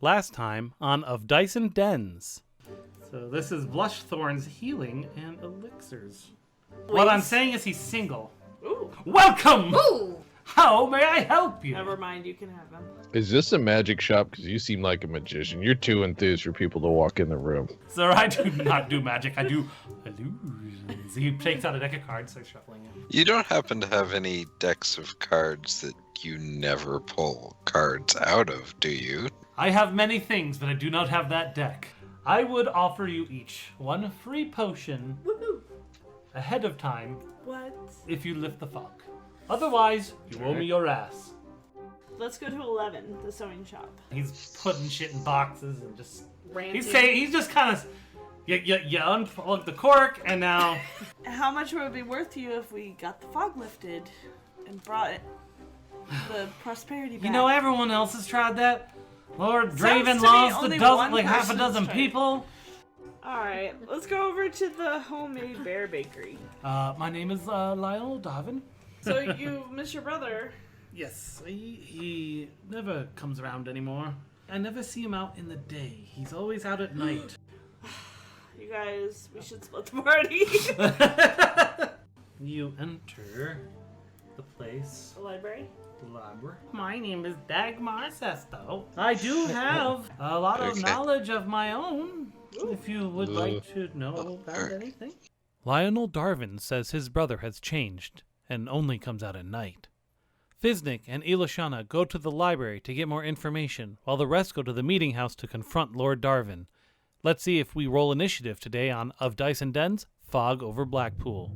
Last time on Of Dice and Dens. So this is Blushthorn's healing and elixirs. What I'm saying is he's single. Ooh. Welcome! Ooh! How may I help you? Never mind, you can have him. Is this a magic shop? Because you seem like a magician. You're too enthused for people to walk in the room. Sir, I do not do magic. I do illusions. He takes out a deck of cards, starts shuffling it. You don't happen to have any decks of cards that you never pull cards out of, do you? I have many things, but I do not have that deck. I would offer you each one free potion Woohoo! ahead of time What? if you lift the fog. Otherwise, you owe me your ass. Let's go to 11, the sewing shop. He's putting shit in boxes and just... Ranting. He's just kind of... You unplug the cork, and now... How much would it be worth to you if we got the fog lifted and brought the prosperity back? You know, everyone else has tried that. Lord Sounds Draven to me lost only a dozen, one like half a person's dozen tried. people. Alright, let's go over to the homemade bear bakery. My name is Lionel Darvin. So you miss your brother. Yes, he never comes around anymore. I never see him out in the day. He's always out at night. You guys, we should split the party. You enter the place. The library? The library. My name is Dagmar Sesto. I do have a lot of Okay. knowledge of my own, if you would like to know about anything. Lionel Darvin says his brother has changed and only comes out at night. Fiznik and Ilashana go to the library to get more information, while the rest go to the meeting house to confront Lord Darvin. Let's see if we roll initiative today on Of Dice and Dens, Fog over Blackpool.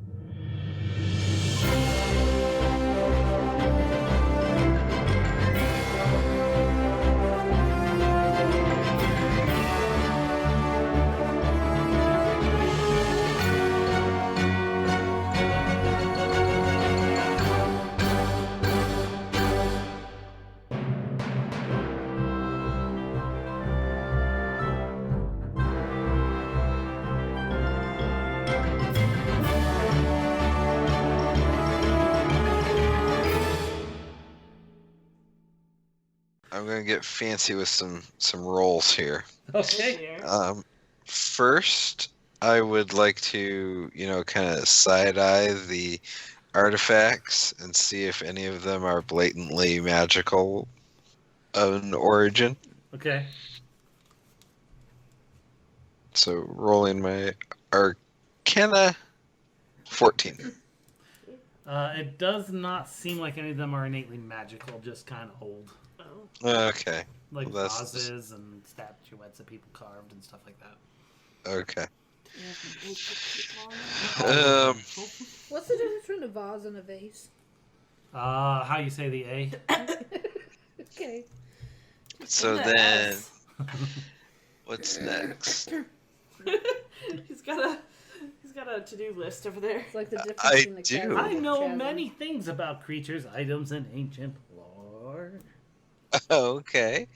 I'm gonna get fancy with some rolls here. Okay. Here. First, I would like to, kind of side-eye the artifacts and see if any of them are blatantly magical in origin. Okay. So rolling my Arcana 14. It does not seem like any of them are innately magical, just kind of old. Oh. Okay. Like Well, that's- vases and statuettes that people carved and stuff like that. Okay. What's the difference between a vase and a vase? How you say the A? Okay. So The then, S. what's next? He's got a to-do list over there. It's like the difference I between the do. chasm I and know chasm. many things about creatures, items, and ancient lore. Okay.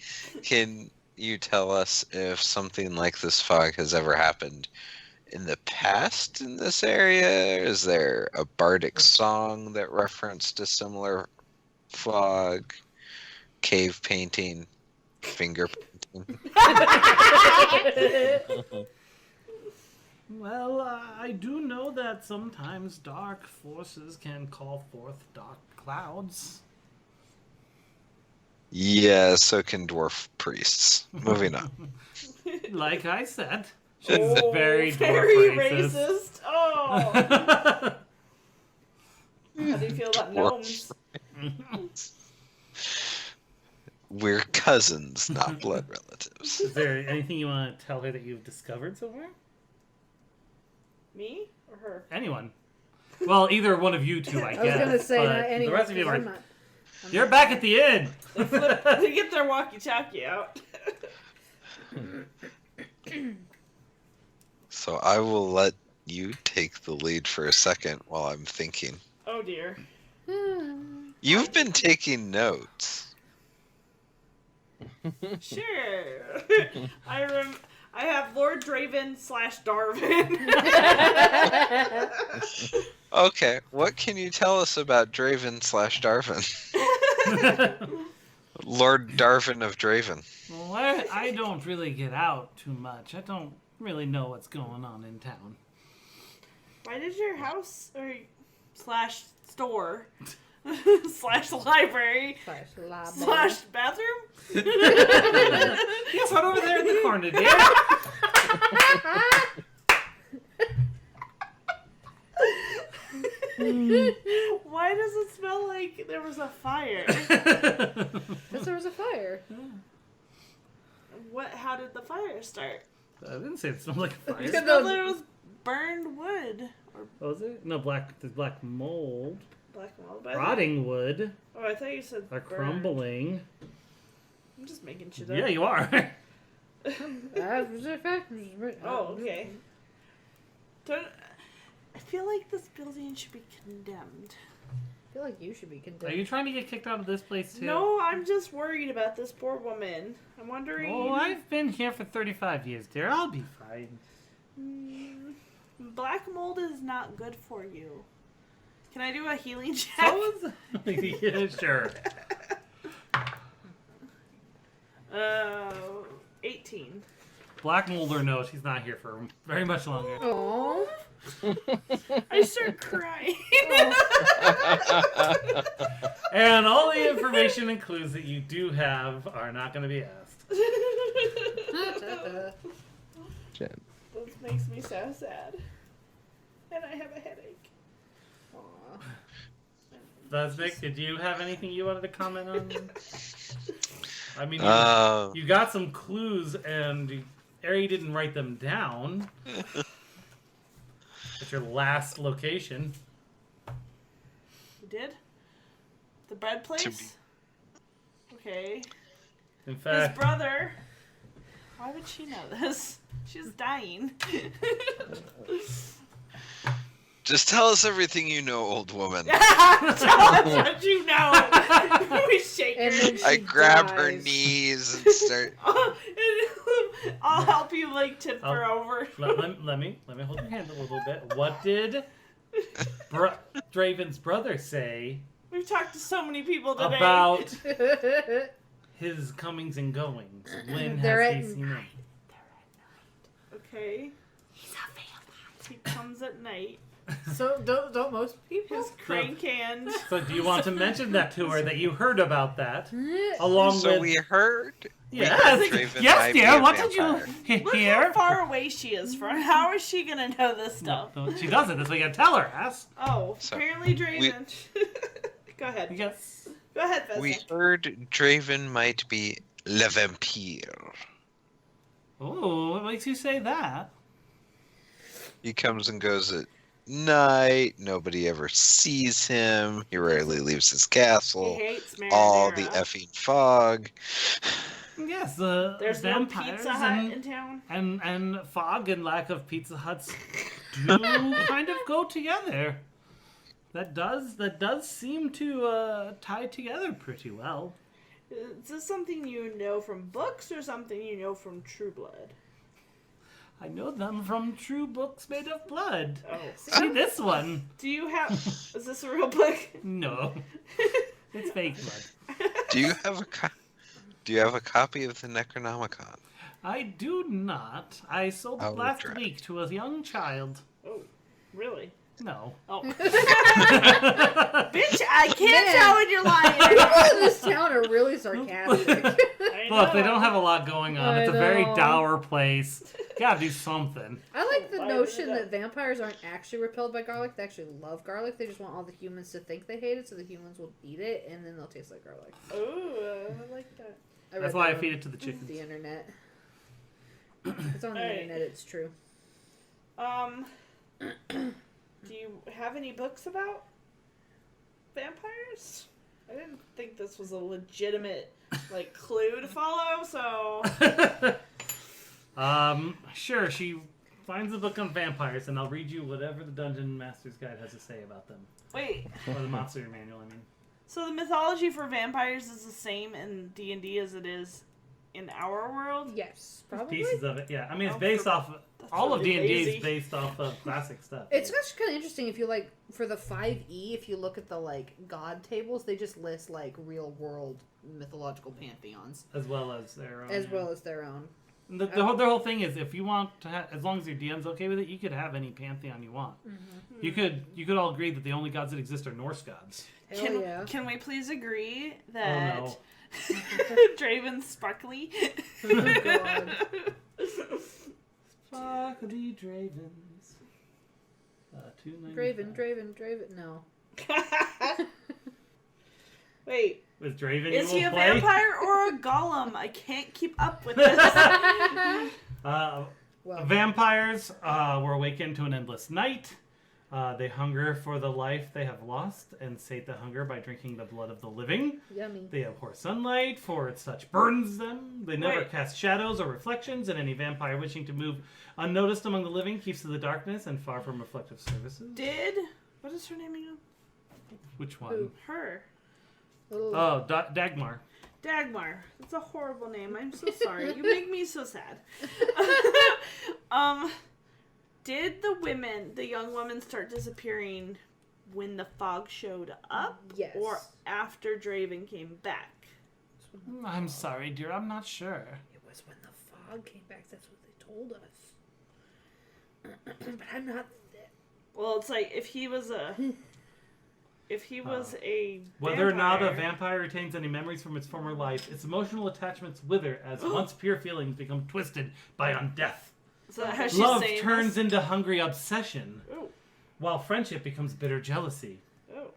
Can you tell us if something like this fog has ever happened in the past in this area? Is there a bardic song that referenced a similar fog? Cave painting? Finger painting? Well, I do know that sometimes dark forces can call forth dark clouds. Yeah, so can dwarf priests. Moving on. Like I said, she's Oh, very very racist. racist. Oh. How do you feel about gnomes? We're cousins, not blood relatives. Is there anything you want to tell her that you've discovered so far? Me or her? Anyone? Well, either one of you two, I I guess. was gonna say but not anyone. the rest of you 'cause are. I'm not. You're back at the inn. They get their walkie-talkie out. So I will let you take the lead for a second while I'm thinking. Oh dear. You've been taking notes. Sure. I have Lord Draven / Darvin. Okay, what can you tell us about Draven / Darvin? Lord Darvin of Draven. I don't really get out too much. I don't really know what's going on in town. Why did your house or slash store slash library slash bathroom? Yes, right over there in the corner, dear. Why does it smell like there was a fire? Because there was a fire. How did the fire start? I didn't say it smelled like a fire. It smelled like it was burned wood. Or was it? No, there's black mold. Black mold. Rotting wood. Oh, I thought you said Are burned. crumbling. I'm just making shit up. Yeah, you are. Oh, okay. I feel like this building should be condemned. I feel like you should be condemned. Are you trying to get kicked out of this place too? No, I'm just worried about this poor woman. I'm wondering... Oh, I've been here for 35 years, dear. I'll be fine. Black mold is not good for you. Can I do a healing check? Yeah, sure. 18. Black mold or no, she's not here for very much longer. Oh. I start crying. And all the information and clues that you do have are not going to be asked. Jen. This makes me so sad. And I have a headache. Aw. Vesnick, did you have anything you wanted to comment on? I mean, you got some clues, and Ari didn't write them down. At your last location. You did? The bread place? Okay. In fact, His brother. Why would she know this? She's dying. Just tell us everything you know, old woman. Tell us what you know. We shake her. I grab her knees and start. I'll help you, like, tip her over. Let me hold your hand a little bit. What did Draven's brother say? We've talked to so many people today. About his comings and goings. When has he seen them? Okay. He's a vampire. He comes at night. So don't most people? His crank hand. So do you want to mention that to her that you heard about that? Along So with... we heard. Yes, Draven yes, might be dear. a What did vampire. you Look hear? how far away she is from. How is she gonna know this stuff? No, she doesn't. That's what you gotta tell her, ass. Oh, So, apparently Draven. Go ahead. Yes. Go ahead, Vesnick. We heard Draven might be Le Vampire. Oh, what makes you say that? He comes and goes at night. Nobody ever sees him. He rarely leaves his He castle. hates Marinara. All the effing fog. Yes, the There's no vampires Pizza Hut in town. and fog and lack of Pizza Huts do kind of go together. That does seem to tie together pretty well. Is this something you know from books or something you know from True Blood? I know them from True Books Made of Blood. Oh. See this one? Do you have... Is this a real book? No, it's fake blood. Do you have a copy of the Necronomicon? I do not. I sold it I'll last try. week to a young child. Oh, really? No. Oh. Bitch, I can't Man. tell when you're lying. People in this town are really sarcastic. I Look, they know. don't have a lot going on. I It's a very know. dour place. Gotta do something. I like the Why notion is it that vampires aren't actually repelled by garlic. They actually love garlic. They just want all the humans to think they hate it, so the humans will eat it, and then they'll taste like garlic. Ooh, I like that. I read That's why I that feed on it to the chickens. the internet. It's on the Alright. internet. It's true. Do you have any books about vampires? I didn't think this was a legitimate, like, clue to follow, so... Sure, she finds a book on vampires, and I'll read you whatever the Dungeon Master's Guide has to say about them. Wait, Or the Monster Manual, I mean. so the mythology for vampires is the same in D&D as it is in our world? Yes, probably. Pieces of it, yeah. I mean, it's Oh, based for- off. that's All of really D&D lazy. is based off of classic stuff. It's actually kind of interesting if you like for the 5e. If you look at the like god tables, they just list like real world mythological pantheons As well as their own. as yeah. well as their own. The whole thing is, if you want to, as long as your DM's okay with it, you could have any pantheon you want. Mm-hmm. You could all agree that the only gods that exist are Norse gods. Hell yeah. Can we please agree that Oh Draven's sparkly? Oh god. Sparkly Dravens. Draven. No. Wait, With Draven, is you he will a play. vampire or a golem? I can't keep up with this. Well, Vampires were awakened to an endless night. They hunger for the life they have lost and sate the hunger by drinking the blood of the living. yummy. They abhor sunlight, for it such burns them. They never Wait. cast shadows or reflections, and any vampire wishing to move unnoticed among the living keeps to the darkness and far from reflective services. What is her name again? Which one? Who? Her. Little, Oh, Dagmar. Dagmar. It's a horrible name. I'm so sorry. You make me so sad. Did the young women start disappearing when the fog showed up? Yes. Or after Draven came back? I'm sorry, dear. I'm not sure. It was when the fog came back. That's what they told us. But I'm not. Well, it's like if he was a Whether or not a vampire- vampire retains any memories from its former life, its emotional attachments wither as once pure feelings become twisted by undeath. So how she's Love saying turns this? into hungry obsession, Oh, while friendship becomes bitter jealousy. oh.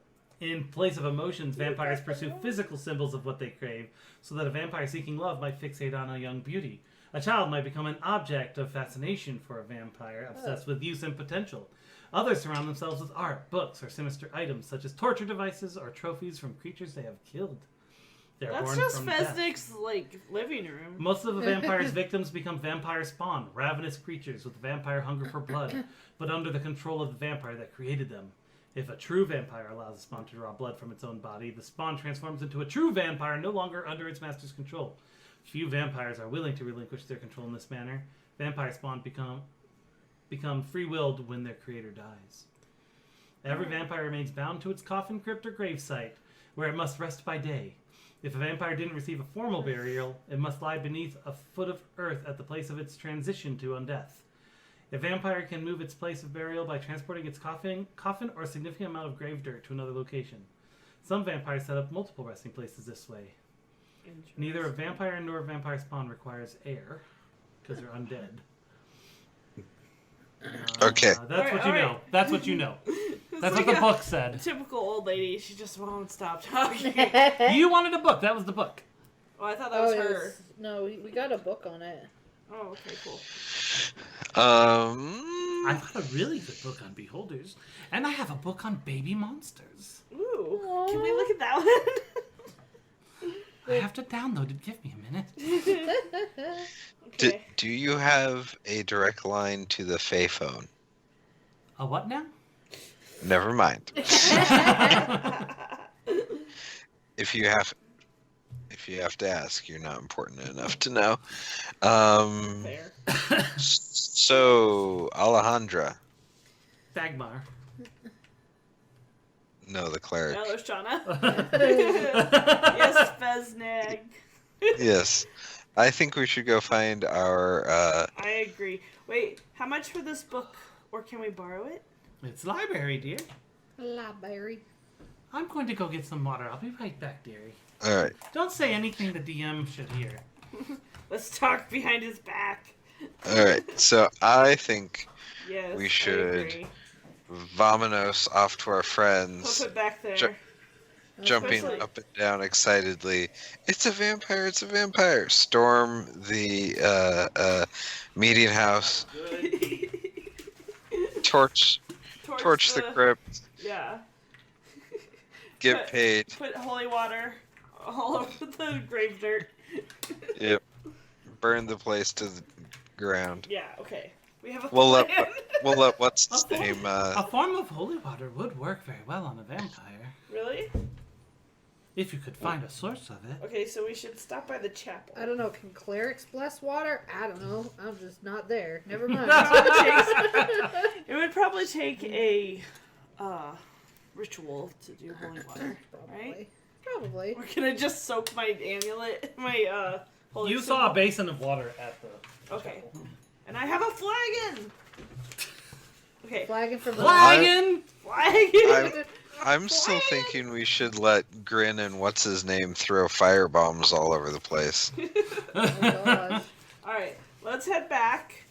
In place of emotions, vampires pursue physical symbols of what they crave, so that a vampire seeking love might fixate on a young beauty. A child might become an object of fascination for a vampire, obsessed with use and potential. Others surround themselves with art, books, or sinister items, such as torture devices or trophies from creatures they have killed. They are That's born just from death. Feznik's living room. Most of the vampire's victims become vampire spawn, ravenous creatures with vampire hunger for blood, but under the control of the vampire that created them. If a true vampire allows the spawn to draw blood from its own body, the spawn transforms into a true vampire no longer under its master's control. Few vampires are willing to relinquish their control in this manner. Vampire spawn become free-willed when their creator dies. Every vampire remains bound to its coffin, crypt, or gravesite, where it must rest by day. If a vampire didn't receive a formal burial, it must lie beneath a foot of earth at the place of its transition to undeath. A vampire can move its place of burial by transporting its coffin or a significant amount of grave dirt to another location. Some vampires set up multiple resting places this way. Neither a vampire nor a vampire spawn requires air, because they're undead. Okay. That's what you Alright. know. That's what you know. That's like what the a- book said. Typical old lady. She just won't stop talking. You wanted a book. That was the book. Oh, I thought that was it her. no, we got a book on it. Oh, okay, cool. I've got a really good book on beholders, and I have a book on baby monsters. Ooh, can we look at that I have to download it. Give me a minute. one? Okay. Do you have a direct line to the Fae phone? A what now? Never mind. If you have to ask, you're not important enough to know. Fair. So Alejandra, Dagmar. no, the cleric. Now there's Shauna. Yes, Feznig. Yes, I think we should go find our. I agree. Wait, how much for this book? Or can we borrow it? It's library, dear. Library. I'm going to go get some water. I'll be right back, dearie. All right. Don't say anything the DM should hear. Let's talk behind his back. All right. So I think Yes, We I should agree. Vamonos off to our He'll friends, put back there. Ju- jumping Especially- up and down excitedly. It's a vampire! It's a vampire! Storm the meeting house. Torch the crypt. Yeah. Get Put- paid. Put holy water all over the grave dirt. Yep. Burn the place to the ground. Yeah, okay. We have a We'll let plan. what's his A form- name? A form of holy water would work very well on a vampire. Really? If you could find a source of it. Okay, so we should stop by the chapel. I don't know. Can clerics bless water? I don't know. I'm just not there. Never mind. It would probably take a ritual to do holy water, right? Probably. Or can I just soak my amulet, my holy You symbol? saw a basin of water at the... Okay. And I have a flagon! Okay. Flagon from the Flagon! Flagon! I'm still thinking we should let Grin and what's his name throw fire bombs all over the place. Oh, God. Alright, let's head back.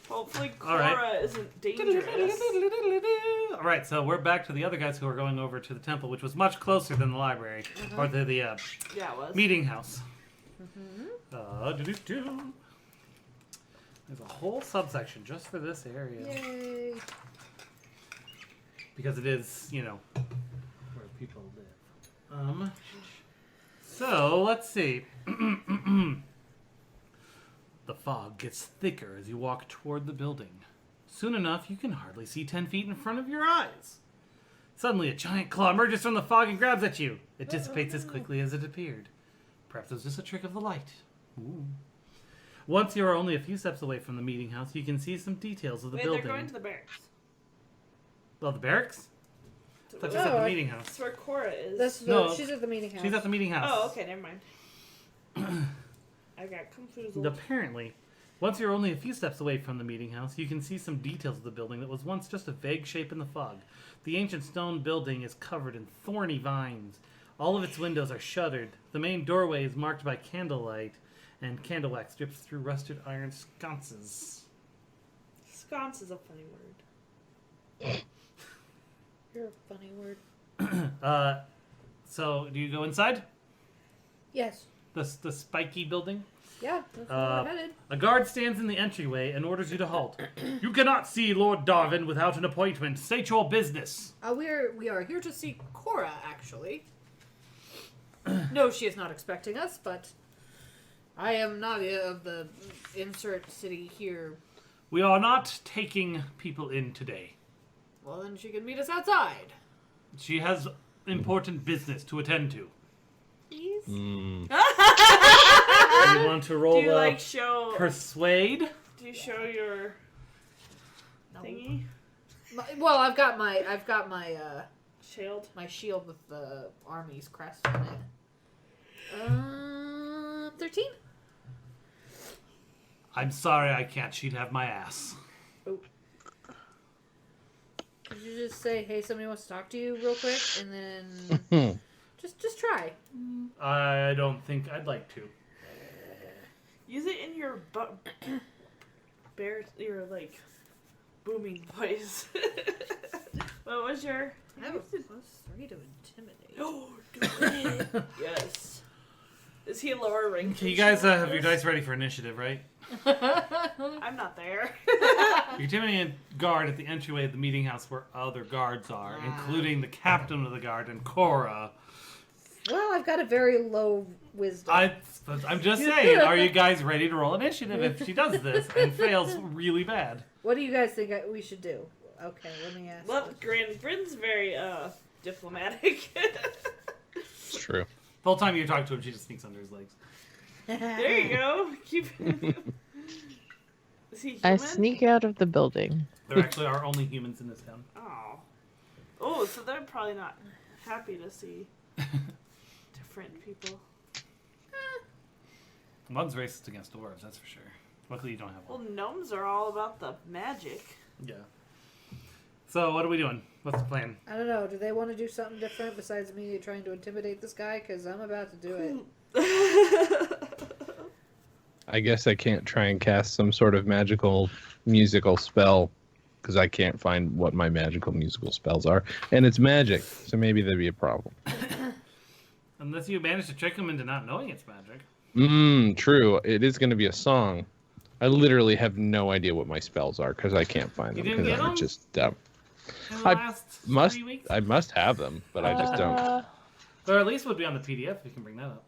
Hopefully Cora Alright. isn't dangerous. Alright, so we're back to the other guys who are going over to the temple, which was much closer than the library. Or the Yeah, it was. meeting house. Doo-doo-doo. There's a whole subsection just for this area. Yay. Because it is, you know, where people live. So, let's see. The fog gets thicker as you walk toward the building. Soon enough, you can hardly see 10 feet in front of your eyes. Suddenly, a giant claw emerges from the fog and grabs at you. It dissipates as quickly as it appeared. Perhaps it was just a trick of the light. Ooh. Once you are only a few steps away from the meeting house, you can see some details of the building. They're going to the barracks. Well, the barracks? I thought you said Oh, the meeting house. That's where Cora is. That's the, No. she's at the meeting house. She's at the meeting house. Oh, okay, never mind. I got confused. Apparently, once you're only a few steps away from the meeting house, you can see some details of the building that was once just a vague shape in the fog. The ancient stone building is covered in thorny vines. All of its windows are shuttered. The main doorway is marked by candlelight, and candle wax drips through rusted iron sconces. Sconce is a funny word. You're a funny word. So, do you go inside? Yes. The spiky building? Yeah, that's where we're headed. A guard stands in the entryway and orders you to halt. You cannot see Lord Darwin without an appointment. State your business. We are here to see Cora, actually. No, she is not expecting us, but I am Nadia of the insert city here. We are not taking people in today. Well, then she can meet us outside. She has important business to attend to. Please? You want to roll Do you like show? persuade? Do you show your thingy? Well, I've got my Shield? my shield with the army's crest on it. 13? I'm sorry I can't. She'd have my ass. Oh. Could you just say, hey, somebody wants to talk to you real quick, and then just try. I don't think I'd like to. Use it in your your like booming voice. What was your? I have a +3 to intimidate. Oh, do it. Yes. Is he lower rank? Okay, you guys have your dice ready for initiative, right? I'm not there. You're intimidating a guard at the entryway of the meeting house where other guards are, including the captain of the guard and Cora. Well, I've got a very low wisdom. I'm just saying, are you guys ready to roll initiative if she does this and fails really bad? What do you guys think we should do? Okay, let me ask. Well, Grin's very diplomatic. It's true. The whole time you're talking to him, she just sneaks under his legs. There you go. Keep. Is he human? I sneak out of the building. There actually are only humans in this town. Oh. Oh, so they're probably not happy to see different people. One's racist against dwarves, that's for sure. Luckily you don't have Well, one. gnomes are all about the magic. Yeah. So, what are we doing? What's the plan? I don't know. Do they want to do something different besides me trying to intimidate this guy? Because I'm about to do it. I guess I can't try and cast some sort of magical musical spell because I can't find what my magical musical spells are. And it's magic, so maybe there'd be a problem. Unless you manage to trick him into not knowing it's magic. True. It is going to be a song. I literally have no idea what my spells are because I can't find You them didn't because get I'm 'em? just dumb. In the last 3 weeks? I must have them, but I just don't. Or at least would be on the PDF if you can bring that up.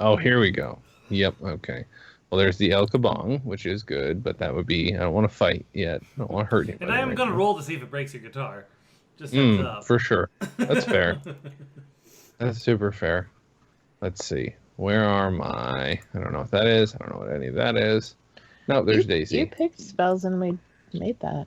Oh, here we go. Yep, okay. Well, there's the El Kabong, which is good, but that would be... I don't want to fight yet. I don't want to hurt anybody. And I am right going to now. roll to see if it breaks your guitar. Just heads up. For sure. That's fair. That's super fair. Let's see. Where are my... I don't know what that is. I don't know what any of that is. No, there's You Daisy. picked spells and we made that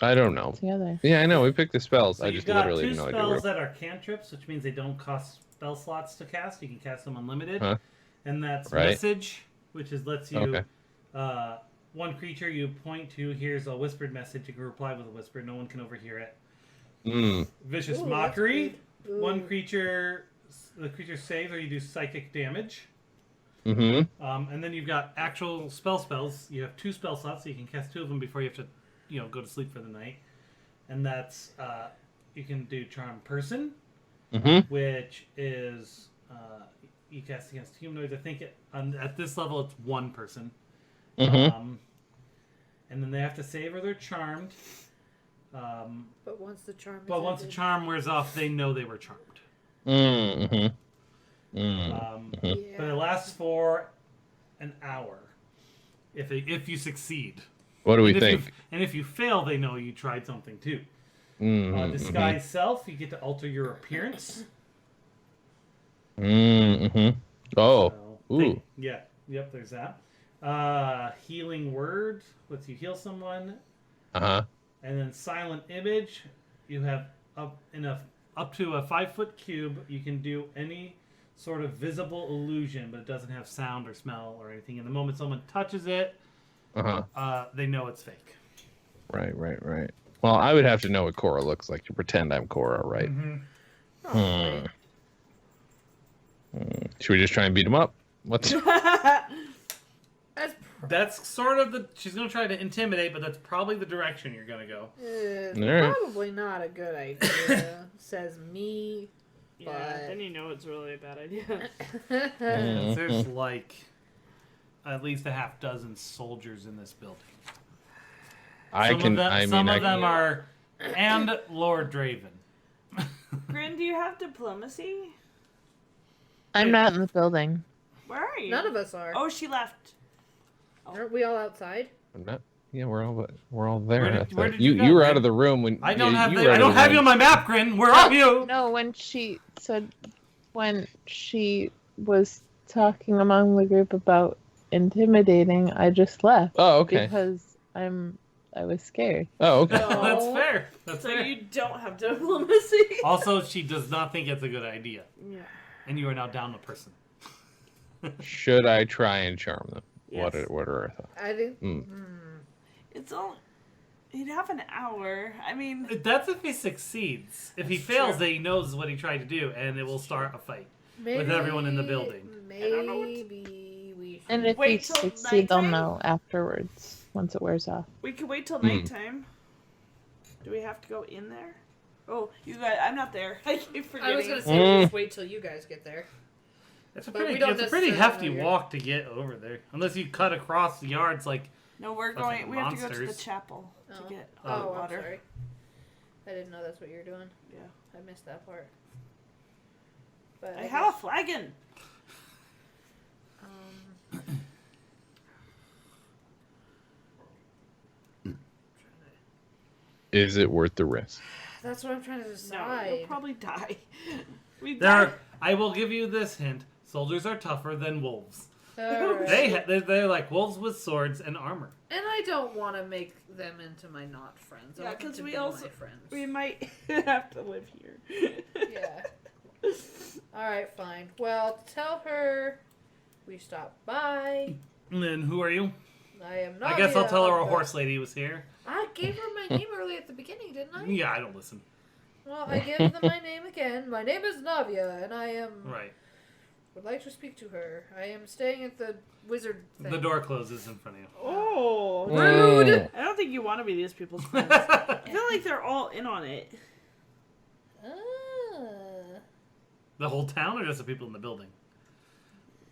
I don't know. together. Yeah, I know. We picked the spells. So I you've just got literally two have no idea. spells that are cantrips, which means they don't cost spell slots to cast. You can cast them unlimited. Huh? And that's Right. message, which lets you... Okay. One creature you point to hears a whispered message. You can reply with a whisper. No one can overhear it. Vicious Ooh, Mockery. that's good. One Ooh. creature... The creature saves or you do psychic damage. Mm-hmm. And then you've got actual spells. You have 2 spell slots, so you can cast 2 of them before you have to, go to sleep for the night. And that's you can do Charm Person, which is you cast against humanoids. I think at this level it's 1 person. And then they have to save or they're charmed. But once the charm. Once the charm wears off, they know they were charmed. Yeah. But it lasts for an hour. If you succeed. What do we And think? if you fail, they know you tried something too. Disguise self, you get to alter your appearance. Oh. So, Ooh. Yep, there's that. Healing word lets you heal someone. Uh-huh. And then silent image, you have up to a 5-foot cube. You can do any sort of visible illusion, but it doesn't have sound or smell or anything. And the moment someone touches it, they know it's fake. Right. Well, I would have to know what Cora looks like to pretend I'm Cora, right? Should we just try and beat him up? What's... That's sort of she's going to try to intimidate, but that's probably the direction you're going to go. Alright. Probably not a good idea, says me. Yeah, But- then you know it's really a bad idea. There's like at least a half dozen soldiers in this building. Some of them are, and Lord Draven. Grin, do you have diplomacy? I'm not in the building. Where are you? None of us are. Oh, she left. Aren't we all outside? I'm not... Yeah, we're all there. Where did you you go, were Grin? out of the room when I don't have you were I out of don't the have you room. on my map, Grin. Where are you? No, when she was talking among the group about intimidating, I just left. Oh, okay. Because I was scared. Oh, okay. That's fair. That's So fair. you don't have diplomacy. Also, she does not think it's a good idea, Yeah. and you are now down a person. Should I try and charm them? Yes. What are our thoughts? I think. It's all. He'd have an hour. I mean, That's if he succeeds. If he That's fails, true. then he knows what he tried to do, and it will start a fight. Maybe, everyone in the building. don't know what to- Maybe we should. And if you Wait till succeed, they'll nighttime? know afterwards, once it wears off. we could wait till nighttime. Do we have to go in there? Oh, you guys, I'm not there. I keep forgetting. I was gonna say we just wait till you guys get there. It's a But we pretty, don't it's a pretty necessarily hefty know yet. walk to get over there, unless you cut across the yards like. No, we're Fucking going. We have to go to the monsters. chapel to get Oh, I'm water. sorry. I didn't know that's what you were doing. Yeah. I missed that part. But I have a flagon. Is it worth the risk? That's what I'm trying to No, decide. you'll probably die. We There, die. are, I will give you this hint: soldiers are tougher than wolves. Alright. They're like wolves with swords and armor. And I don't want to make them into my not friends. I Yeah, want them 'cause to we be also- my friends. We might have to live here. Yeah. Alright, fine. Well, tell her we stopped by. And then who are you? I am not. I guess I'll tell her a the- horse lady was here. I gave her my name early at the beginning, didn't I? Yeah, I don't listen. Well, I give them my name again. My name is Navia, and I am. Right. Would like to speak to her. I am staying at the wizard thing. The door closes in front of you. Oh, Rude! I don't think you want to be these people's friends. I feel like they're all in on it. Ah. The whole town, or just the people in the building?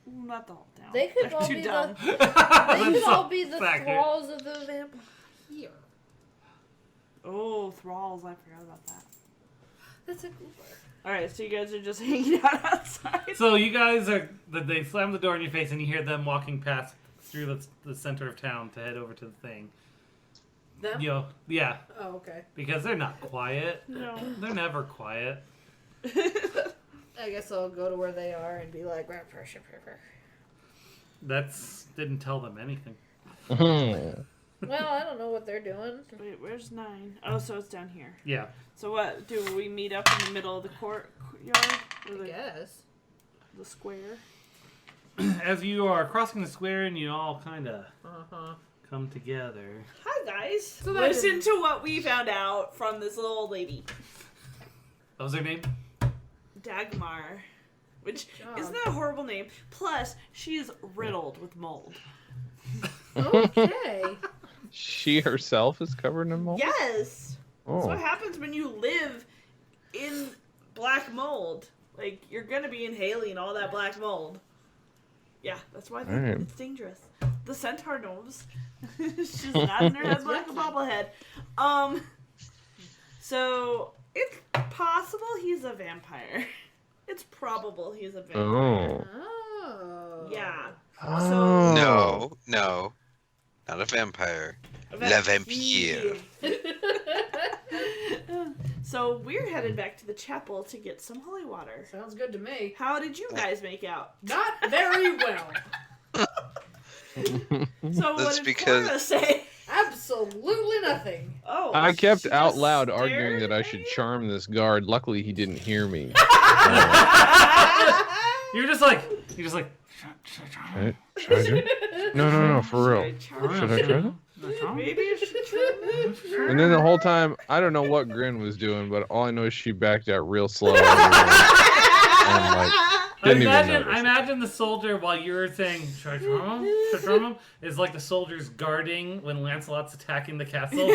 Ooh, not the whole town. They could They're all too be dumb. They could That's all so be the accurate. thralls of the vampire. Oh, thralls! I forgot about that. That's a goober. All right, so you guys are just hanging out outside. So you guys are. They slam the door in your face, and you hear them walking past through the center of town to head over to the thing. Them? Yeah, Oh, okay. because they're not quiet. No. They're never quiet. I guess I'll go to where they are and be like, Didn't tell them anything. well, I don't know what they're doing. Wait, where's 9? Oh, so it's down here. Yeah. So what, do we meet up in the middle of the courtyard? I guess. The square? As you are crossing the square and you all kind of come together. Hi, guys. So Listen to what we found out from this little old lady. What was her name? Dagmar. Which, isn't that a horrible name? Plus, she is riddled with mold. Okay. She herself is covered in mold? Yes! That's Oh. what happens when you live in black mold. Like, you're gonna be inhaling all that black mold. Yeah, that's why Alright. it's dangerous. The centaur knows. She's not in her head like a bobblehead. So, it's possible he's a vampire. It's probable he's a vampire. Oh. Oh. Yeah. Oh. No. Not a vampire. Le vampire. So we're headed back to the chapel to get some holy water. Sounds good to me. How did you guys make out? Not very well. So what That's did because- Cora say? Absolutely nothing. Oh, I kept she out just loud stared arguing that I at should you? charm this guard. Luckily, he didn't hear me. You're just like. No, for real. Should I try that? Maybe you should try. And then the whole time, I don't know what Grin was doing, but all I know is she backed out real slow. And like, didn't even notice. I imagine the soldier while you're saying should I charm him is like the soldiers guarding when Lancelot's attacking the castle.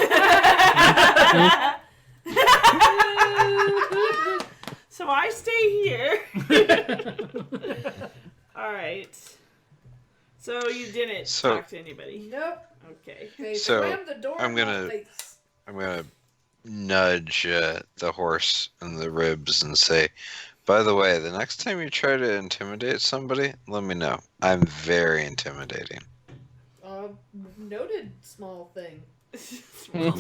So I stay here. All right. So you didn't talk to anybody. Nope. Okay. They So, slammed the door I'm in my gonna- face. I'm gonna nudge the horse in the ribs and say, by the way, the next time you try to intimidate somebody, let me know. I'm very intimidating. Noted small thing. That's not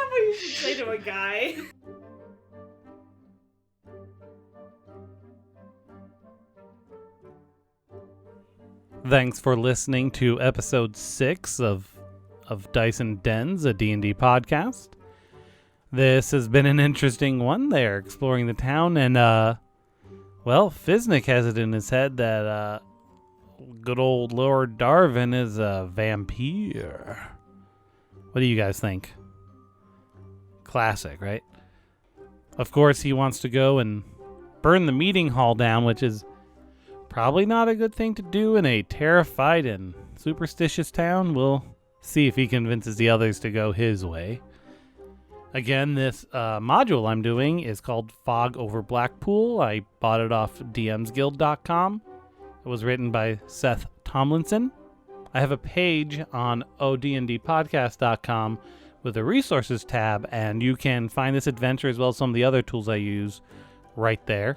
what you should say to a guy. Thanks for listening to episode 6 of Dice and Dens, a D&D podcast. This has been an interesting one. They're exploring the town, and Fiznik has it in his head that good old Lord Darvin is a vampire. What do you guys think? Classic, right? Of course, he wants to go and burn the meeting hall down, which is probably not a good thing to do in a terrified and superstitious town. We'll see if he convinces the others to go his way. Again, this module I'm doing is called Fog Over Blackpool. I bought it off dmsguild.com. It was written by Seth Tomlinson. I have a page on odndpodcast.com with a resources tab, and you can find this adventure as well as some of the other tools I use right there.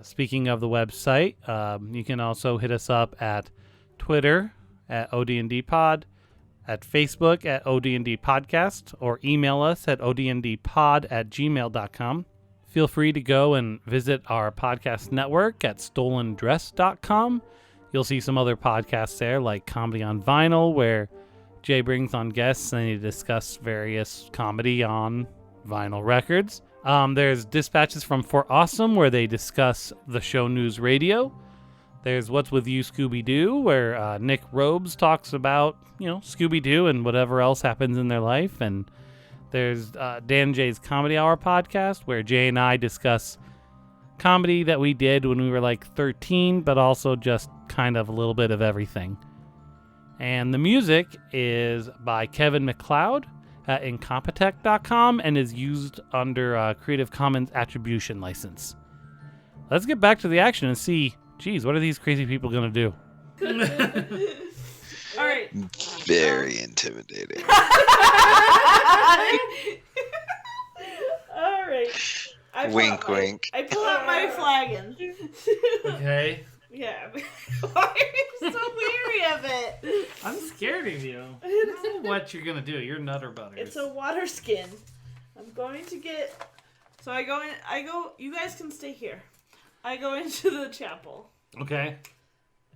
Speaking of the website, you can also hit us up at Twitter at ODNDpod, at Facebook at ODNDpodcast, or email us at odndpod@gmail.com. Feel free to go and visit our podcast network at stolendress.com. You'll see some other podcasts there, like Comedy on Vinyl, where Jay brings on guests and they discuss various comedy on vinyl records. There's Dispatches from Fort Awesome, where they discuss the show News Radio. There's What's With You, Scooby-Doo, where Nick Robes talks about, Scooby-Doo and whatever else happens in their life. And there's Dan Jay's Comedy Hour podcast, where Jay and I discuss comedy that we did when we were like 13, but also just kind of a little bit of everything. And the music is by Kevin MacLeod at Incompetech.com and is used under Creative Commons Attribution License. Let's get back to the action and see, geez, what are these crazy people going to do? All right. Very intimidating. All right. Wink, wink. I pull out my flagon. Okay. Yeah. Why are you so weary of it? I'm scared of you. I don't know what you're going to do. You're nutter butters. It's a water skin. I'm going to get So I go. You guys can stay here. I go into the chapel. Okay.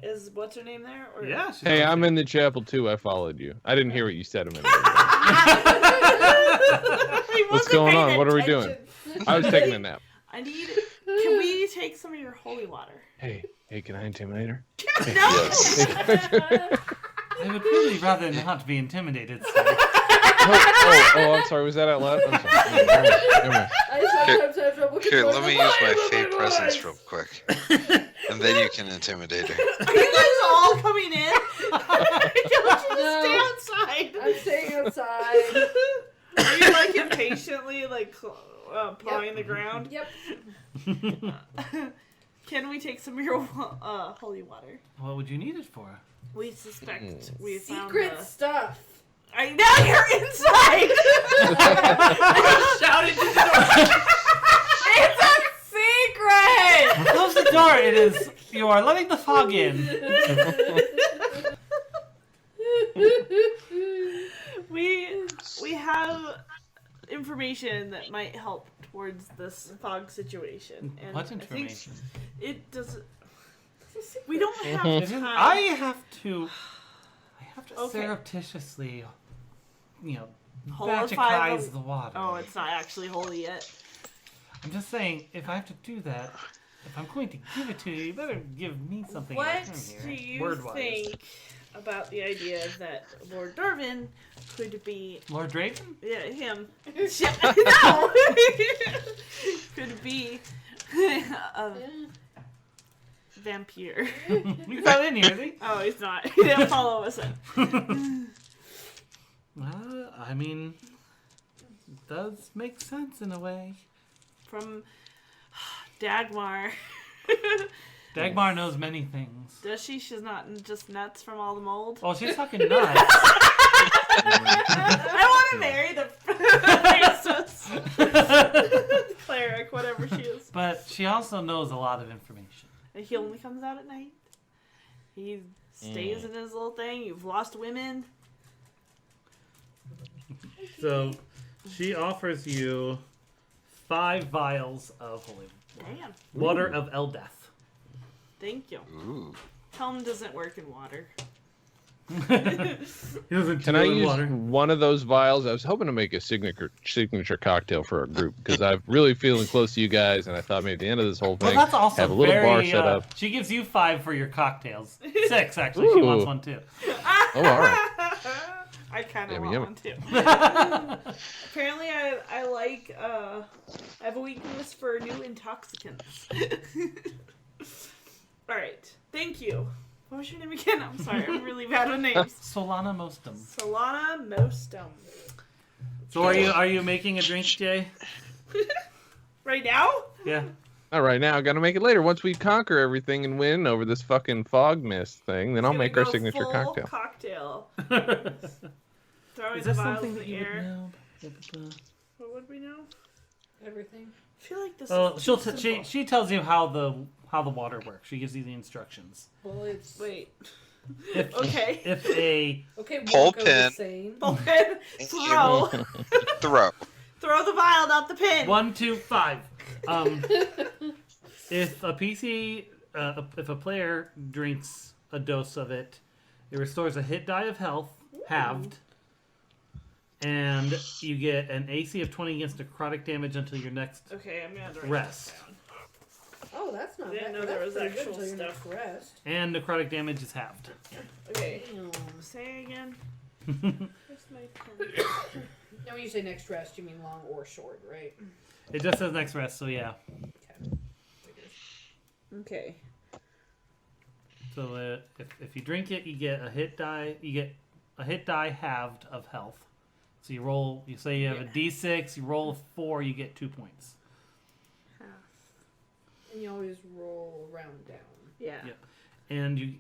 Is what's her name there? Or... Yeah. Hey, I'm in the chapel too. I followed you. I didn't hear what you said a minute ago. What's going on? What are we doing? I was taking a nap. I need. Can we take some of your holy water? Hey, can I intimidate her? No. Yes. I would really rather not be intimidated, sir. Oh, I'm sorry. Was that out loud? I'm sorry. Never mind. I sometimes have trouble Here, let me use my controlling fate my presence voice. real quick. And then you can intimidate her. Are you guys all coming in? Don't you just No. stay outside? I'm staying outside. Are you like impatiently like pawing the ground? Yep. Can we take some of your holy water? What would you need it for? We suspect we found Secret stuff. Now you're inside. Shouted to the door. It's a secret. Close the door. It is. You are letting the fog in. We have information that might help towards this fog situation. And What I think information? it does. We don't have It is- time. I have to Okay. surreptitiously, Holify magicize the water. Oh, it's not actually holy yet. I'm just saying, if I have to do that, if I'm going to give it to you, you better give me something in What return here. do you word-wise. think about the idea that Lord Darvin could be? Lord Draven? Yeah, him. No. Could be a vampire. He's not in here, is he? Oh, he's not. He didn't follow us in. I mean, it does make sense in a way. From Dagmar. Dagmar knows many things. Does she? She's not just nuts from all the mold. Oh, she's fucking nuts. I want to marry the priestess. Cleric, whatever she is. But she also knows a lot of information. And he only comes out at night. He stays in his little thing. You've lost women. So, she offers you 5 vials of holy Damn. water of Eldeth. Thank you. Ooh. Helm doesn't work in water. He doesn't Can I use one of those vials? I was hoping to make a signature cocktail for our group because I'm really feeling close to you guys, and I thought maybe at the end of this whole Well, thing, that's also have a little very, bar set up. She gives you 5 for your cocktails. 6, actually. She wants Ooh. one too. Oh, all right. I kind of Yummy, want yummy. one too. Apparently, I like. I have a weakness for new intoxicants. All right. Thank you. What was your name again? I'm sorry. I'm really bad with names. Solana Mostum. Solana Mostum. So are you making a drink, Jay? Right now? Yeah. All right, now I got to make it later. Once we conquer everything and win over this fucking fog mist thing, then I'll Gonna make our go signature full cocktail. Throwing Is the that vials something in that the you would air. know? What would we know? Everything. I feel like this Oh, is she simple. she tells you how the water works. She gives you the instructions. Well, it's Wait. If, Okay. if a okay. Pole Wonka pin. was saying. Open. Throw. Throw. Throw the vial, not the pin. 1, 2, 5. If a PC, if a player drinks a dose of it, it restores a hit die of health, halved, and you get an AC of 20 against necrotic damage until your next Okay, I'm gonna write rest. this down. Oh, that's not I didn't bad. know there That's was pretty good actual until your stuff. next rest. And necrotic damage is halved. Okay. Damn. Say again. Where's my pen? Now, when you say next rest, you mean long or short, right? It just says next rest, so yeah. Okay. So if you drink it, you get a hit die. You get a hit die halved of health. So you roll. You say you have a D6. You roll a 4. You get 2 points. And you always roll round down. Yeah. Yep. And you,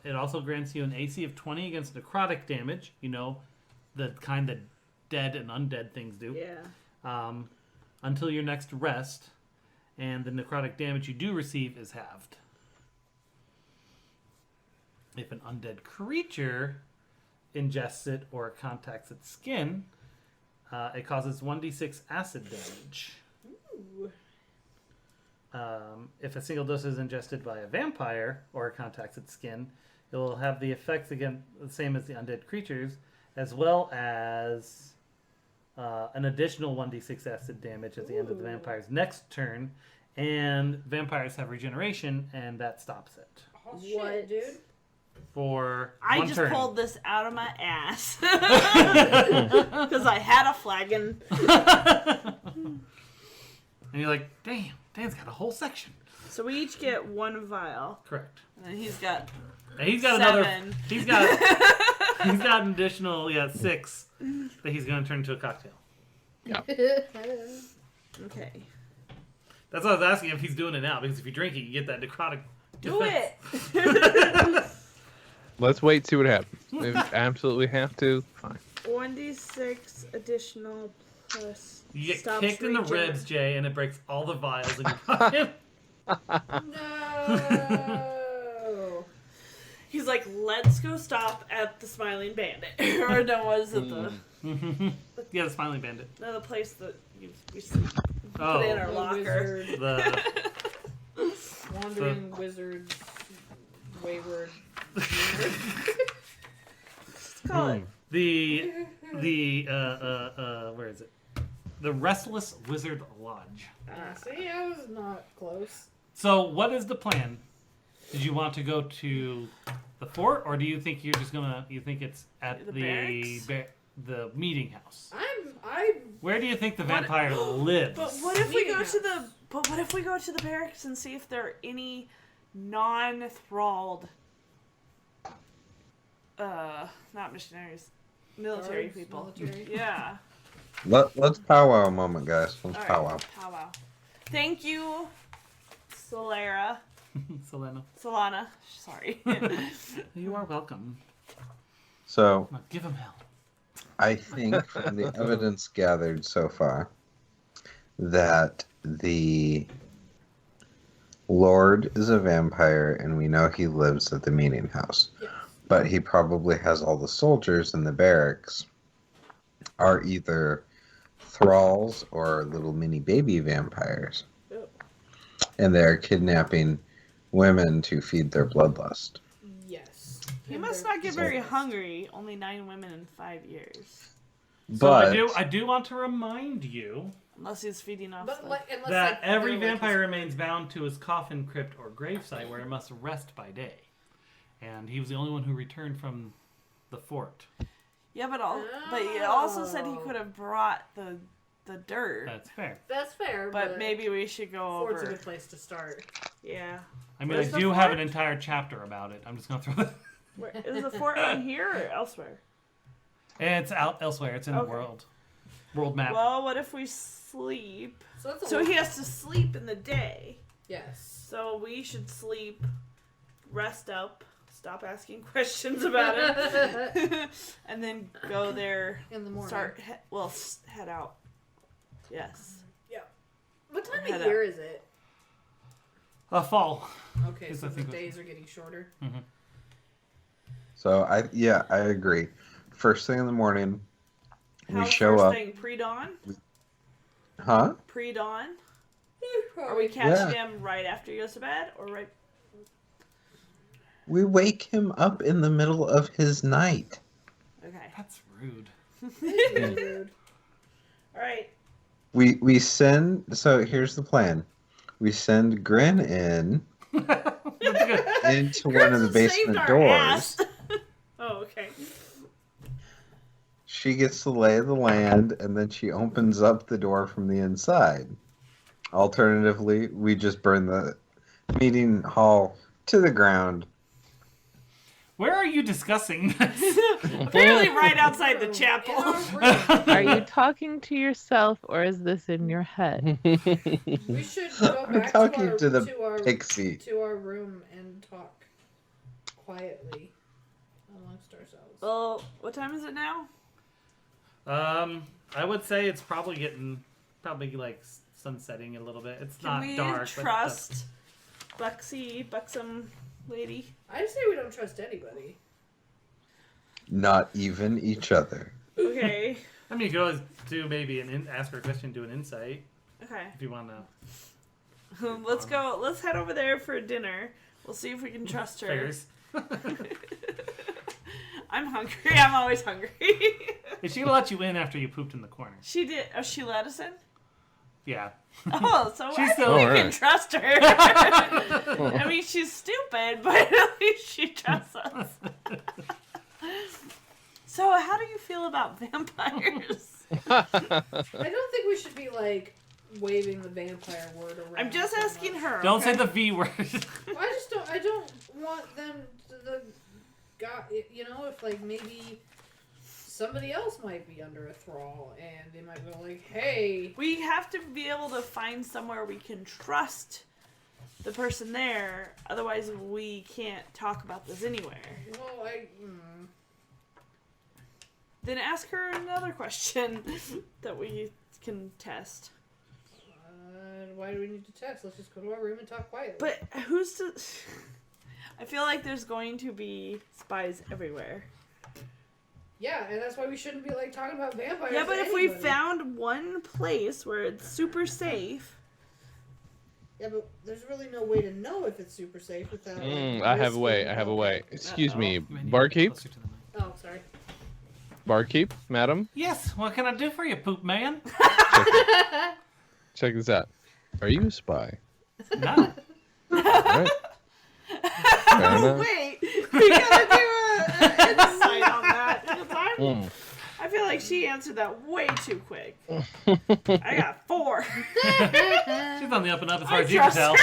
it also grants you an AC of 20 against necrotic damage. You know, the kind that dead and undead things do. Yeah. Until your next rest, and the necrotic damage you do receive is halved. If an undead creature ingests it or contacts its skin, it causes 1d6 acid damage. Ooh. if a single dose is ingested by a vampire or contacts its skin, it will have the effects again the same as the undead creatures, as well as an additional 1d6 acid damage at the end of the vampire's next turn. And vampires have regeneration, and that stops it. Oh, shit, dude. For I one just turn. pulled this out of my ass because I had a flagon. And you're like, damn, Dan's got a whole section. So we each get one vial, Correct. and then he's got And he's got 7. another. He's got an additional 6 that he's going to turn into a cocktail. Okay. That's why I was asking if he's doing it now, because if you drink it, you get that necrotic. Do defense. it. Let's wait, see what happens. If we absolutely have to, fine. 1d6 additional plus. You get stops kicked in the regen. ribs, Jay, and it breaks all the vials in your pocket. No. He's like, let's go stop at the Smiling Bandit. Or no, was it the Yeah, the Smiling Bandit. no, the place that we Oh, put in our The locker? wizard, the wandering wizard, wayward. Let's call it. the where is it? The Restless Wizard Lodge. See, I was not close. So, what is the plan? Did you want to go to the fort, or do you think you're just gonna? You think it's at The the barracks? the meeting house? I'm Where do you think the vampire lives? But what if we Meeting go to house. the? But what if we go to the barracks and see if there are any non-thralled, not missionaries, military Guards, people? military. Yeah. Let's powwow a moment, guys. Let's All powwow. right. Powwow. Thank you, Solana. Selena, Solana. Sorry. you are welcome. So Now, give him hell. I think from the evidence gathered so far that the Lord is a vampire and we know he lives at the meeting house. Yes. But he probably has all the soldiers in the barracks are either thralls or little mini baby vampires. Oh. And they're kidnapping women to feed their bloodlust. Yes. He must not get very hungry. Only 9 women in 5 years. So But I do want to remind you Unless he's feeding off But the... like, unless, that like, every they're, like, vampire his- remains bound to his coffin, crypt, or gravesite where it must rest by day. And he was the only one who returned from the fort. Yeah, but he also said he Oh. could have brought the dirt. That's fair. That's fair, But maybe we should go Ford's a over. good place to start. Yeah. I mean, Where's I the do have an fort? entire chapter about it. I'm just going to throw that. Where, is the fort in here or elsewhere? It's out elsewhere. It's in the Okay. world map. Well, what if we sleep? So that's a So little- he has to sleep in the day. Yes. So we should sleep, rest up, stop asking questions about it, and then go there. In the morning. Head out. Yes. What time Head of year is it? Fall. Okay, Yes, so I the think days are getting shorter. so I agree. First thing in the morning, we How's show first up. thing? Pre-dawn? Huh? Pre-dawn? Are we catching him right after he goes to bed, or right? We wake him up in the middle of his night. Okay. That's rude. Rude. All right. We send. So here's the plan. We send Grin in That's good. into one of the Chris saved basement our doors. ass. Oh, okay. She gets the lay of the land, and then she opens up the door from the inside. Alternatively, we just burn the meeting hall to the ground. Where are you discussing this? Apparently, right outside the chapel. Are you talking to yourself or is this in your head? We should go I'm back talking to to the our pixie. to our room and talk quietly amongst ourselves. Well, what time is it now? I would say it's probably like sunsetting a little bit. It's Can not we dark. trust buxom lady? I say we don't trust anybody. Not even each other. Okay. I mean, you could always do maybe ask her a question, do an insight Okay. if you want to. Let's go. Let's head over there for dinner. We'll see if we can trust her. Figures. I'm hungry. I'm always hungry. Is she gonna let you in after you pooped in the corner? She did. Oh, she let us in? Yeah. Oh, so She's I still- think we Alright. can trust her. I mean, she's stupid, but at least she trusts us. So, how do you feel about vampires? I don't think we should be like waving the vampire word around. I'm just so asking much. her. Don't okay? say the V word. I don't want them to you know, if like maybe somebody else might be under a thrall and they might go like, hey. We have to be able to find somewhere we can trust the person there. Otherwise, we can't talk about this anywhere. Well, Then ask her another question that we can test. why do we need to test? Let's just go to our room and talk quietly. But who's to... I feel like there's going to be spies everywhere. yeah, and that's why we shouldn't be like talking about vampires. Yeah, but to if we anybody. found one place where it's super safe... Yeah, but there's really no way to know if it's super safe without. Like, I have a risking- way. I have a way. Excuse me, You may need to get barkeep. closer to the mic. Oh, sorry. Barkeep, madam. Yes, what can I do for you, poop man? Check this out. Are you a spy? No. Alright. Fair enough. Wait, we gotta do an insight on that. Because I feel like she answered that way too quick. I got 4. She's on the up and up as far I as you can trust tell.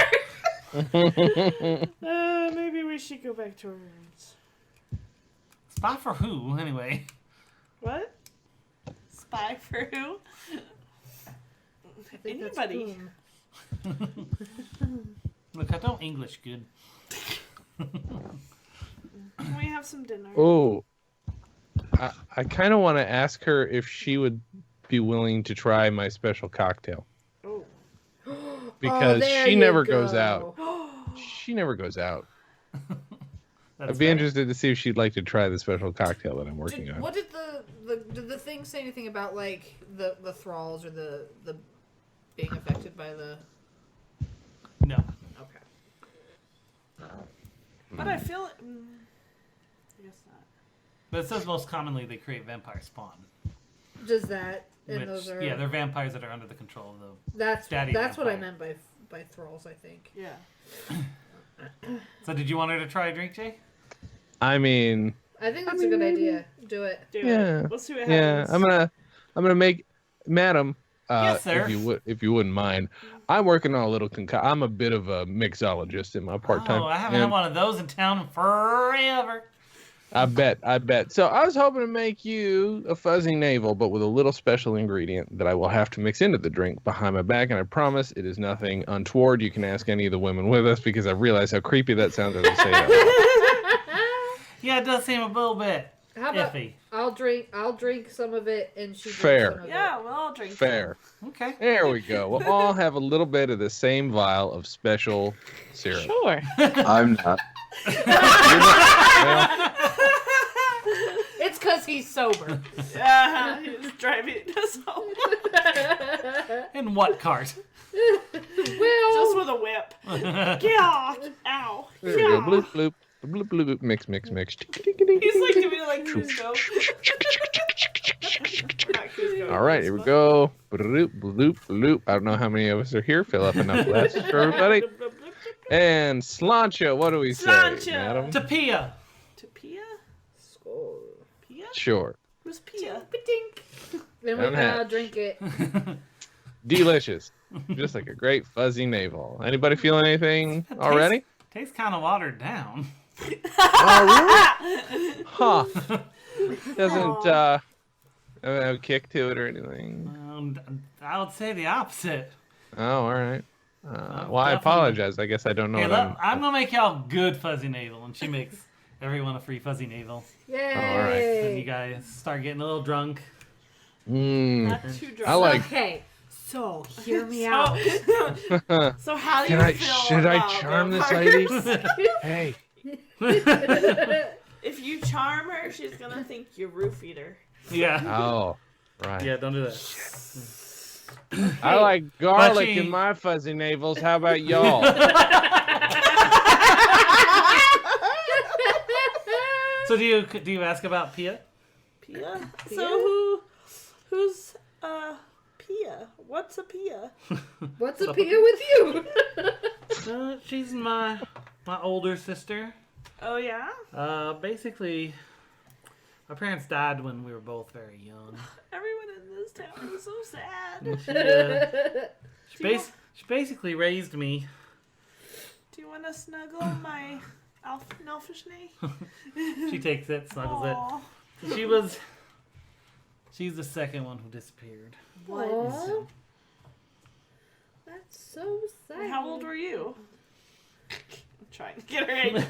her. Maybe we should go back to our rooms. Spy for who, anyway? What? Spy for who? I think that's Anybody. boom. Look, I don't English good. Can we have some dinner? Oh, I kind of want to ask her if she would be willing to try my special cocktail Oh. because there she you never go. goes out. She never goes out. That's I'd be fair. interested to see if she'd like to try the special cocktail that I'm working on. What did did the thing say anything about like the thralls or the being affected by the? No. Okay. But I feel it. I guess not. But it says most commonly they create vampire spawn. Does that and Which, those are yeah, they're vampires that are under the control of the... that's daddy what I vampire. meant by thralls. I think. Yeah. So did you want her to try a drink, Jay? I mean, I think that's a good idea. Do it. Do Yeah. it. We'll see what yeah, happens. I'm gonna make, madam. Yes, sir. If you wouldn't mind, I'm working on a little I'm a bit of a mixologist in my part-time. Oh, I haven't had one of those in town in forever. I bet. So I was hoping to make you a fuzzy navel, but with a little special ingredient that I will have to mix into the drink behind my back, and I promise it is nothing untoward. You can ask any of the women with us because I realize how creepy that sounds as I say that. Yeah, it does seem a little bit How about iffy. I'll drink some of it and she drinks Fair. some of Yeah, we'll all drink. Fair. Okay. There we go. We'll all have a little bit of the same vial of special syrup. Sure. I'm not. Well, It's because he's sober. He's driving us home. In what cart? Just with a whip. Yeah. Ow. there we go. Bloop, bloop. Bloop, bloop, bloop. Mix. He's like doing like Cusco. Not Cusco. All right, here we go. Bloop, bloop, bloop. I don't know how many of us are here. Fill up enough glasses for everybody. And slancha, what do we say, Slancha. madam? Tapia. To Pia? Skull. Pia? Sure. Who's Pia? Then we I'm can all happy. drink it. Delicious. Just like a great fuzzy navel. Anybody feeling anything already? Tastes kind of watered down. Oh, really? Huh. Doesn't have a kick to it or anything. I would say the opposite. Oh, all right. Well, I definitely. apologize. I guess I don't know Hey, what look, I'm gonna make y'all good fuzzy navel, and she makes everyone a free fuzzy navel. Yay! all right. And you guys start getting a little drunk. Not too drunk. I like. Okay, so hear me out. So how do Can you I? feel Should I about charm this lady? vampires? Hey. If you charm her, she's gonna think you roofied her. Yeah. Oh, right. Yeah, don't do that. I like garlic she- in my fuzzy navels. How about y'all? So do you ask about Pia? Pia? So who's Pia? What's a Pia? What's a Pia with you? She's my older sister. Oh yeah? Basically, my parents died when we were both very young. Everyone in this town is so sad. She basically raised me. Do you want to snuggle my elfish knee? She takes it, snuggles Aw. it. She's the second one who disappeared. What? That's so sad. And how old were you? I'm trying to get her age.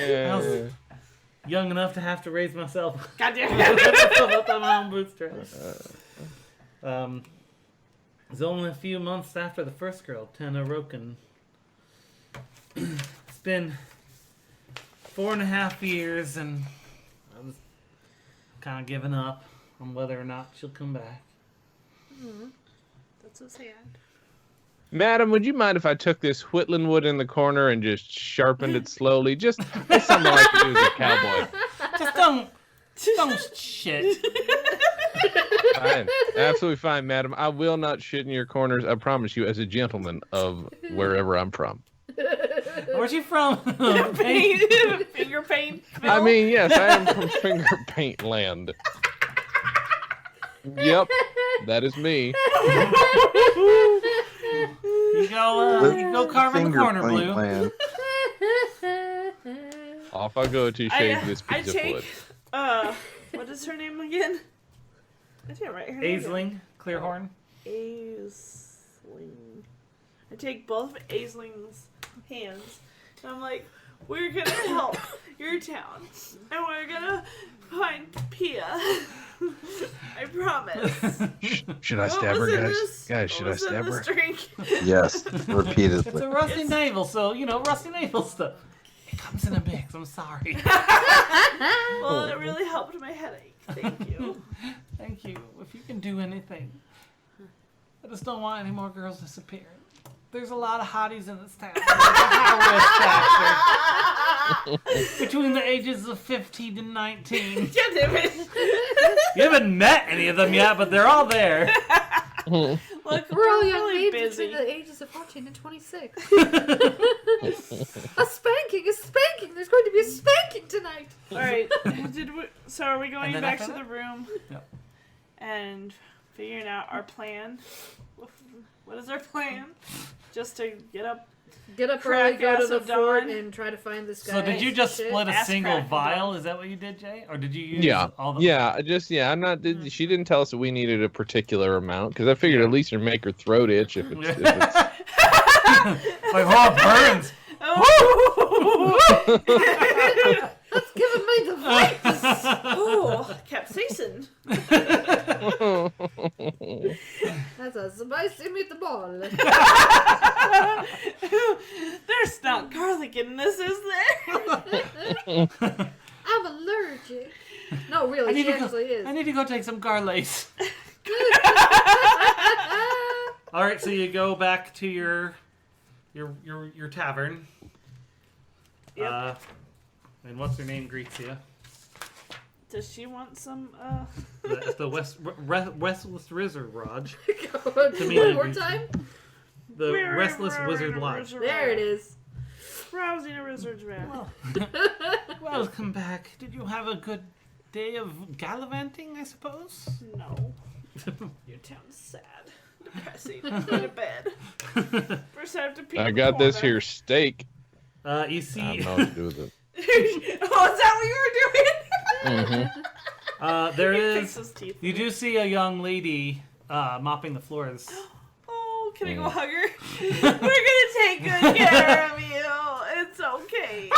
I was young enough to have to raise myself. God damn Up on my own bootstraps. It was only a few months after the first girl, Tenna Roken. It's been 4.5 years, and I was kind of giving up on whether or not she'll come back. That's so sad. Madam, would you mind if I took this whittling wood in the corner and just sharpened it slowly? Just it's something I like to do as a cowboy. Just don't shit. Fine. Absolutely fine, madam. I will not shit in your corners, I promise you, as a gentleman of wherever I'm from. Where's you from? Finger paint. I mean, yes, I am from finger paint land. Yep, that is me. You go carve in the corner, Blue. Land. Off I go to shave this piece of wood. What is her name again? I didn't write her name. Aisling, Clearhorn. Aisling. I take both of Aisling's hands, and I'm like, we're gonna help your town, and we're gonna find Pia. I promise. Should I What stab her, was in guys? this- Guys, what should I was in stab this her? drink? Yes, It's repeatedly. a rusty navel, so rusty navel stuff. It comes in a mix. I'm sorry. Well, it really helped my headache. Thank you. Thank you. If you can do anything, I just don't want any more girls disappearing. There's a lot of hotties in this town. There's a high risk factor between the ages of 15 and 19. God damn it. You haven't met any of them yet, but they're all there. Look, We're all young really babes busy. between the ages of 14 and 26. A spanking! There's going to be a spanking tonight! Alright, so are we going And then back after to the that? room Yep. and figuring out our plan? What is our plan? Just to get up? Get up Crack early, go to ass the of fort, dawn. and try to find this guy. So did you just Shit. split a Ass single crack, vial? dog. Is that what you did, Jay? Or did you use all the... Yeah, I'm not. She didn't tell us that we needed a particular amount because I figured at least it'd make her throat itch if it's. Like, oh, it burns. That's giving me the vibes! Oh, capsaicin. That's a spicy meatball. There's not garlic in this, is there? I'm allergic. No, really, she actually is. I need to go take some Garlace. All right, so you go back to your tavern. Yep. And what's her name greets you? Does she want some, The Restless Wizard Lodge. One more time? The Restless Wizard Lodge. There it is. Rousing a wizard's wrath. Welcome back. Did you have a good day of gallivanting, I suppose? No. Your town's sad. Depressing. I'm going to bed. First I have to pee I in the got this corner. here steak. You I see, don't know what to do with it. Oh, is that what you were doing? there He is. picks his teeth. You do see a young lady mopping the floors. Oh, can I go hug her? We're gonna take good care of you. It's okay.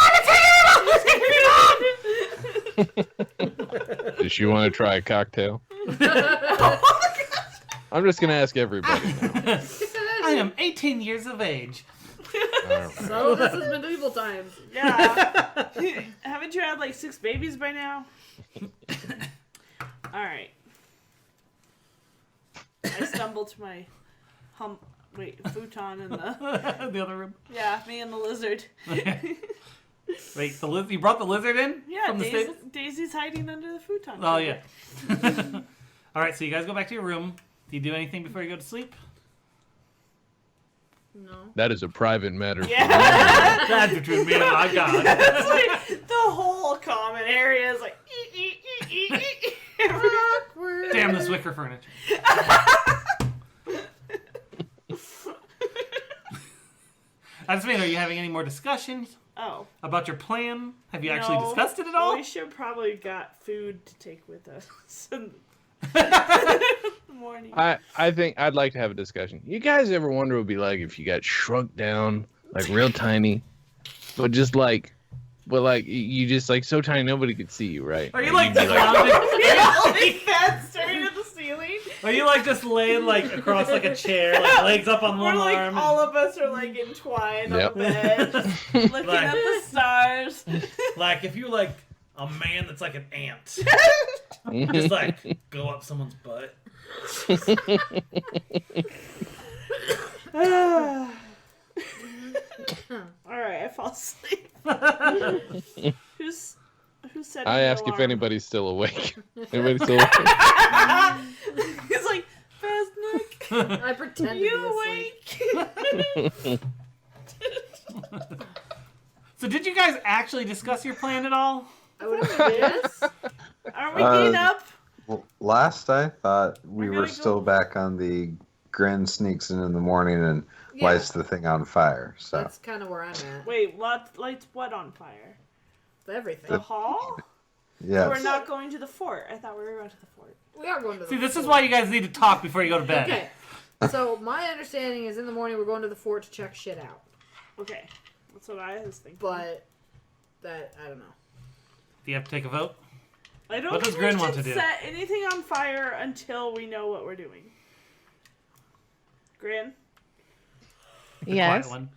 Does she want to try a cocktail? I'm just gonna ask everybody now. I am 18 years of age. So this is medieval times. Yeah. Haven't you had like 6 babies by now? All right. I stumble to my futon in the the other room. Yeah, me and the lizard. Wait, you brought the lizard in? Yeah, from the stables? Daisy's hiding under the futon. Oh yeah. All right, so you guys go back to your room. Do you do anything before you go to sleep? No. That is a private matter. Yeah. That's between me and my God. It's like the whole common area is like Awkward. Damn this wicker furniture. I just mean, are you having any more discussions about your plan? Have you actually discussed it at all? We should probably got food to take with us in the morning. I think I'd like to have a discussion. You guys ever wonder what it would be like if you got shrunk down, like real tiny, but you just like so tiny nobody could see you, right? Are you Like, like you'd be like, fat staring at the ceiling. Are you like just laying like across like a chair, like legs up on one We're like arm? all of us are like entwined Yep. on the bed, just looking Like- at the stars. Like if you're like a man that's like an ant, just like go up someone's butt. All right, I fall asleep. Who said? I ask if anybody's still awake. Anybody's still awake? He's like, Fesnick, I pretend you to be asleep. awake? So did you guys actually discuss your plan at all? I would have yes. Aren't we getting up? Well, last I thought we We're were gonna still go- back on the Grin sneaks in the morning and Yeah. lights the thing on fire. So That's kind of where I'm at. Wait, lights what on fire? Everything. The hall? yes, We're not going to the fort. I thought we were going to the fort. We are going to the See, this is fort. why you guys need to talk before you go to bed. Okay. So my understanding is in the morning we're going to the fort to check shit out. Okay, that's what I was thinking. But that I don't know. Do you have to take a vote? I don't what does think Grin we want should to do? set anything on fire until we know what we're doing. Grin, The Yes. quiet one.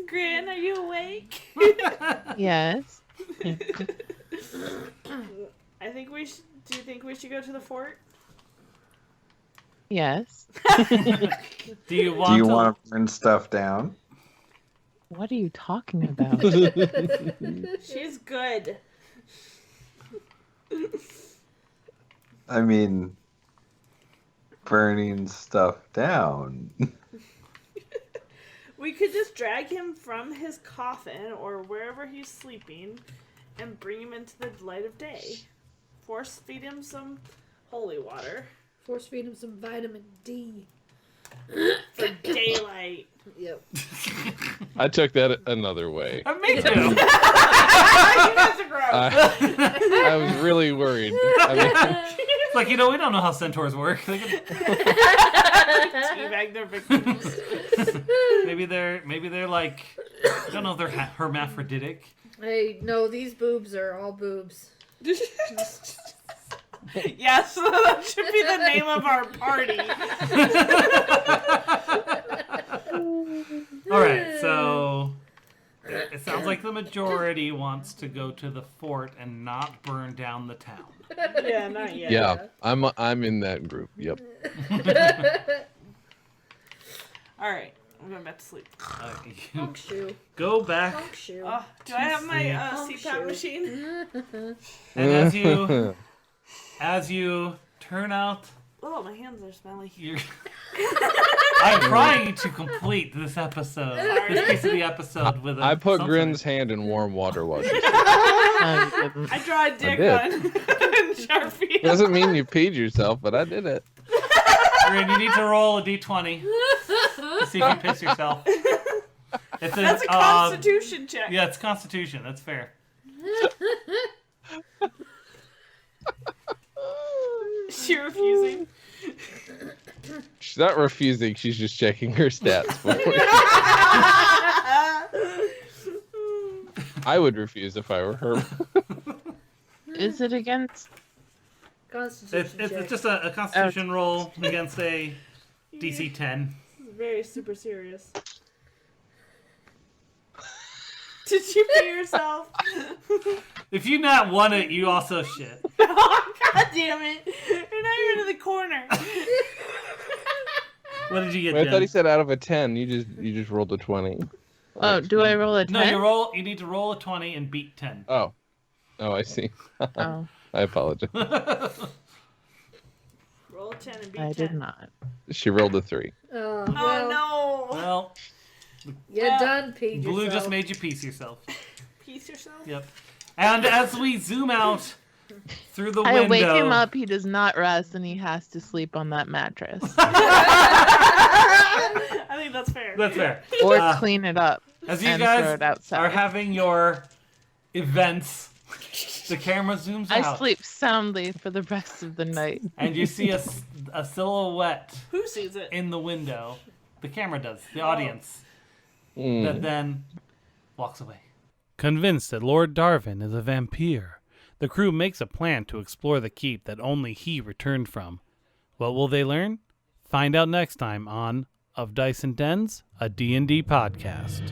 Grin, are you awake? Yes. I think we should. Do you think we should go to the fort? Yes. Do you want do you to? want to burn stuff down? What are you talking about? She's good. I mean, burning stuff down. We could just drag him from his coffin or wherever he's sleeping and bring him into the light of day. Force feed him some holy water Force feed him some vitamin D. for daylight. Yep. I took that another way. Me too. You guys are gross. I was really worried. I mean, It's like, we don't know how centaurs work. They can- Teabag their victims. maybe they're like, I don't know if they're hermaphroditic. Hey, no, these boobs are all boobs. Yes, that should be the name of our party. All right, so it sounds like the majority wants to go to the fort and not burn down the town. Yeah, not yet. yeah, I'm in that group. Yep. All right, I'm going back to sleep. Honk shoe. Go back, Honk shoe. Do I have my Honk CPAP shoe. machine? and as you turn out Oh, my hands are smelly. your... I'm trying to complete this episode, this piece of the episode with a I put something. Grin's hand in warm water while she slept. I draw a dick did. on Sharpie. Doesn't mean you peed yourself, but I did it. Grin, you need to roll a d20 to see if you piss yourself. It's That's a constitution check. Yeah, it's Constitution. That's fair. She refusing. She's not refusing. She's just checking her stats. Before. I would refuse if I were her. Is it against? Constitution check. It's just a Constitution roll against a DC 10. This is very super serious. Did you pee yourself? If you not won it, you also shit. Oh, God damn it! You're not even in the corner. What did you get, I Jen? thought he said out of a 10. You just rolled a 20. Oh, do I roll a 10? No, you need to roll a 20 and beat 10. Oh, I see. Oh, I apologize. Roll 10 and beat I 10. did not. She rolled a 3. Oh, Oh, no. Well, You done peed Blue yourself. just made you piece yourself. Piece yourself? Yep. And as we zoom out through the I window, wake him up. He does not rest, and he has to sleep on that mattress I think that's fair. That's fair. or Uh, clean it up As you and throw guys it outside. are having your events, the camera zooms I out, sleep soundly for the rest of the night. and you see a silhouette Who sees it? in the window. The camera does, the audience, Mm. that then walks away. Convinced that Lord Darvin is a vampire, the crew makes a plan to explore the keep that only he returned from. What will they learn? Find out next time on Of Dice and Dens, a D&D podcast.